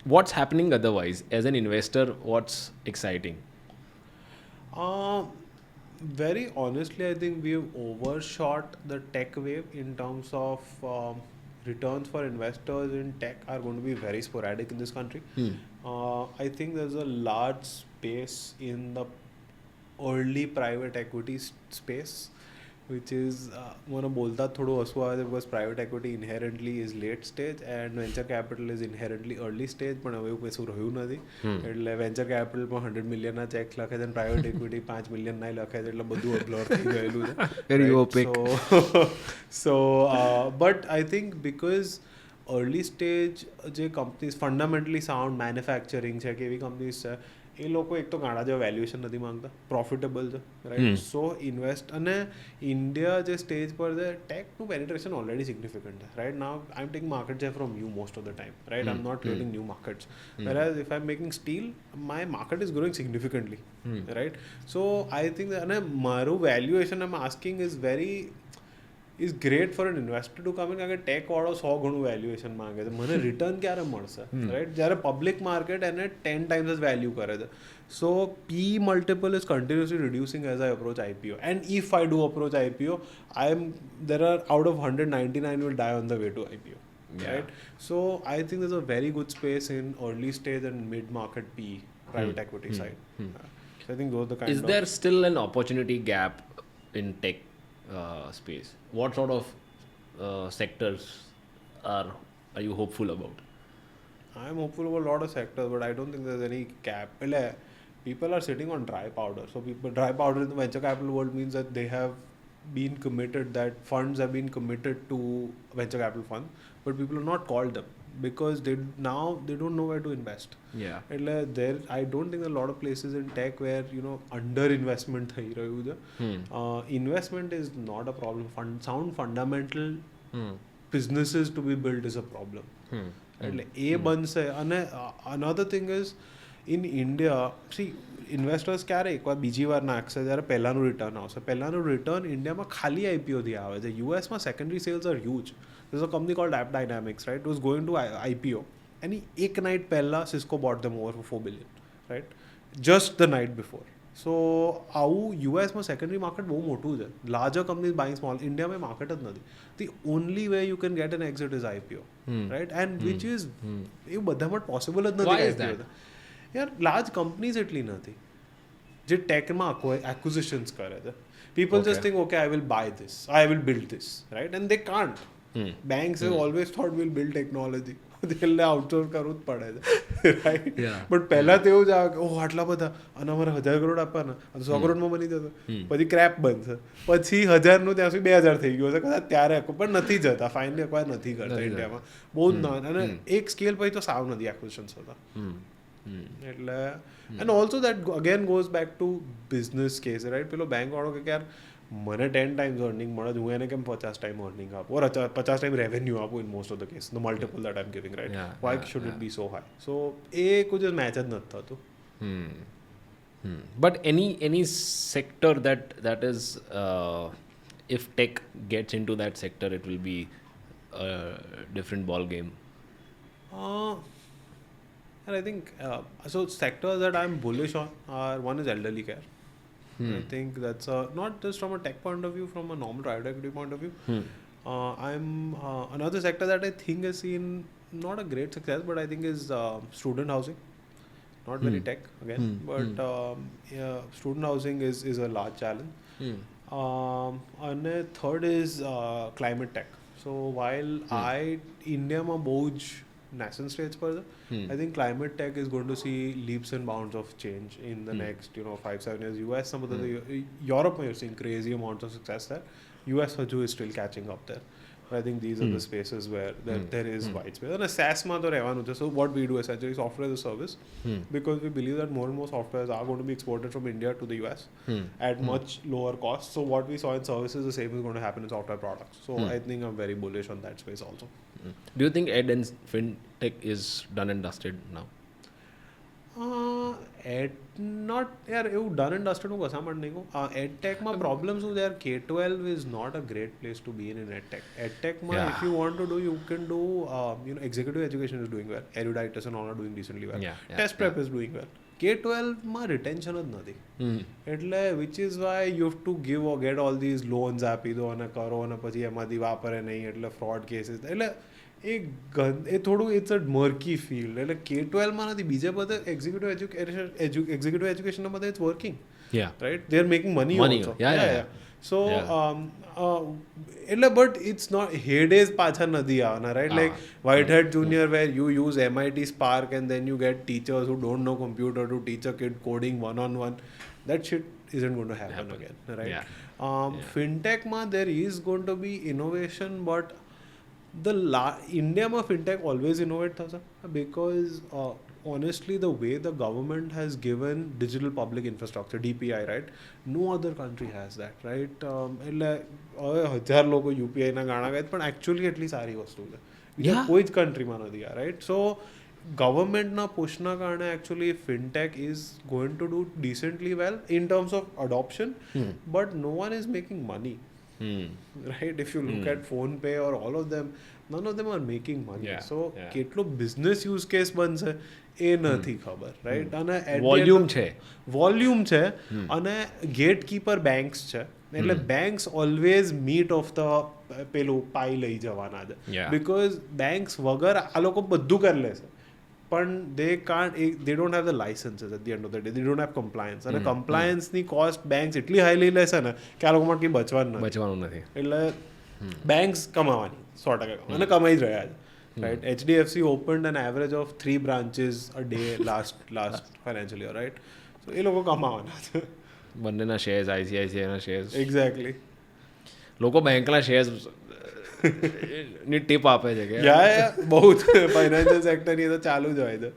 what's happening otherwise? As an investor, what's exciting? Very honestly, I think we've overshot the tech wave in terms of returns for investors in tech are going to be very sporadic in this country. I think there's a large space in the early private equity space, which is મને બોલતા થોડું હસવું આવે છે because private equity inherently is late stage and venture capital is inherently early stage, પણ હવે એવું કશું રહ્યું નથી. એટલે venture capital માં 100 મિલિયનના ચેક લખે છે અને private equity 5 મિલિયનના લખે છે, એટલે બધું બ્લર થઈ ગયેલું છે. Very Right? opaque. So but I think because early stage જે કંપનીઝ ફંડામેન્ટલી સાઉન્ડ મેન્યુફેક્ચરિંગ છે કે એવી કંપનીઝ છે, એ લોકો એક તો ગાડા જેવા વેલ્યુએશન નથી માંગતા, પ્રોફિટેબલ છે, રાઈટ. સો ઇન્વેસ્ટ, અને ઇન્ડિયા જે સ્ટેજ પર છે ટેકનું પેનિટ્રેશન ઓલરેડી સિગ્નિફિકન્ટ છે, right. Now I am taking market share from you most of the time, right. I am not creating new markets, whereas if I'm making steel, my market is growing significantly, right. So I think that, અને મારું valuation I'm asking is great for an investor to come in, કારણ કે tech વાળો 100 ગણું valuation માંગે છે, મને return ક્યારે મળશે, રાઈટ, જ્યારે પબ્લિક માર્કેટ એને 10 times જ વેલ્યુ કરે છે. સો P multiple is continuously reducing as I approach IPO, and if I do approach IPO, there are out of 199 will die on the way to IPO, right. So I think there's a very good space in early stage and mid market PE private equity side. So I think those are the kind Is there still an opportunity gap in tech space? What sort of sectors are you hopeful about? I'm hopeful about a lot of sectors, but I don't think there's any cap. People are sitting on dry powder. So dry powder in the venture capital world means that they have been committed, that funds have been committed to venture capital funds, but people have not called them because they don't know where to invest. Yeah. I don't think there are a lot of places in tech where under investment થઈ રહ્યું છે. Investment is not a problem. Sound fundamental businesses to be built is a problem. એટલે એ બનશે. અને another thing is in India, see, investors ક્યારે એકવાર બીજી વાર નાખશે જ્યારે પહેલાંનું રિટર્ન આવશે. પહેલાંનું રિટર્ન ઇન્ડિયામાં ખાલી આઈપીઓથી આવે છે. યુએસમાં secondary sales are huge. there's a company called App Dynamics, right? It was going to IPO, and एक night पहला Cisco bought them over for $4 billion, right? Just the night before. So આવું યુએસમાં secondary market બહુ મોટું છે. Larger companies buying small. ઇન્ડિયામાં market જ નથી. The only way you can get an exit is IPO, right. And which is એવું બધામાં possible જ નથી. યાર લાર્જ કંપનીઝ એટલી નથી જે ટેકમાં એક્વિઝિશન્સ કરે છે. People just think, okay, I will buy this, I will build this, right? And they can't. Banks have always thought we'll build technology. They'll outsource કરવું જ પડે છે, right? But પહેલા તો એવું જ આવે કે ઓહ આટલા બધા, અને અમારે 1000 કરોડ આપવાના, 100 કરોડમાં બની જશે, પછી ક્રેપ બનશે, પછી 1000નું ત્યાં સુધી 2000 થઈ ગયું હશે કદાચ ત્યારે, પણ નથી જતા, ફાઇનલી એકવાર નથી કરતા ઇન્ડિયામાં. બહુ જ ના, અને એક સ્કેલ પછી તો સાવ નથી એક્વિઝિશન્સ હતા. એટલે and also that again goes back to business case, right. પેલો બેંક વાળો કે યાર મને 10 times અર્નિંગ મળે છે, હું એને કેમ 50 times અર્નિંગ આપું, ઓર 50 times રેવન્યુ આપું in most of the case, the multiple that I am giving, right. Why should it be so high? So એ કોઈ જ મેચ જ નથી થતું. But any sector that is if tech gets into that sector, it will be a different ball game. And I think so sectors that I'm bullish on are, one is elderly care. I think that's not just from a tech point of view, from a normal private equity point of view. I'm another sector that I think has seen not a great success, but I think is student housing. Not very tech again, but student housing is a large challenge. And third is climate tech. So while India ma bhau j nascent stage पर, I think climate tech is going to see leaps and bounds of change in the next 5-7 years. US, some of the Europe you're seeing crazy amounts of success there. US is still catching up there. But I think these are the spaces where there is wide space. And SaaS માં તો રહેવાનું છે. So what we do essentially, software as a service, because we believe that more and more softwares are going to be exported from India to the US at much lower cost. So what we saw in services, the same is going to happen in software products. So I think I'm very bullish on that space also. Do you think ed and fintech is done and dusted now? Not યાર એવું done and ડસ્ટેડ હું કશા માટે નહીં કહું એડટેકમાં problem શું છે યાર K-12 is not a great place to be in એડટેકમાં if you want to do you can do executive education is doing well Eruditus and all are doing decently well test prep is doing well K-12માં retention જ નથી એટલે which is why you have to give or get all these loans આપી દો અને કરો અને પછી એમાંથી વાપરે નહીં એટલે ફ્રોડ કેસીસ એટલે એ થોડું ઇટ્સ અ મર્કી ફિલ્ડ એટલે K-12માં નથી બીજે બધે એક્ઝિક્યુટિવ એજ્યુકેશનના બધે it's working right they are making money also so એટલે બટ ઇટ્સ નોટ હેડેઝ પાછા નથી આવવાના right like white head junior where you use MIT Spark and then you get teachers who don't know computer to teach a kid coding one-on-one. That shit isn't going to happen again, right? Fintech there is going to be innovation, but India fintech always innovate thasa because honestly the way the government has given digital public infrastructure DPI, right? No other country has that, right? એટલે હવે 1000 લોકો UPI ના ગાણા ગાય પણ actually એટલી સારી વસ્તુ છે બીજા કોઈ જ કન્ટ્રીમાં નથી આ રાઈટ સો ગવર્મેન્ટના પુશના કારણે actually fintech is going to do decently well in terms of adoption, but no one is making money. Right, if you look at PhonePe or all of them, none of them are making money. So કેટલો business use case બનશે એ નથી ખબર right અને volume છે અને gatekeeper banks છે એટલે banks always meet of the પેલું પાઈ લઈ જવાના છે બીકોઝ બેંક્સ વગર આ લોકો બધું કરી લેશે પણ they don't have the licenses at the end of the day. They don't have compliance. અને compliance ની cost banks એટલી હાઈ લઈ લેશે ને કે આ લોકો માટે બચવાનું નથી એટલે બેંક્સ કમાવાની 100% અને કમાઈ જ રહ્યા છે right HDFC opened an average of 3 branches a day last financial year, right? So એ લોકો કમાવાના છે બંનેના શેર્સ ICICI ના શેર્સ એક્ઝેક્ટલી લોકો બેંકના શેર્સ ની ટીપ આપે છે કે બહુ ફાઇનાન્શિયલ સેક્ટર ની તો ચાલુ જ હોય છે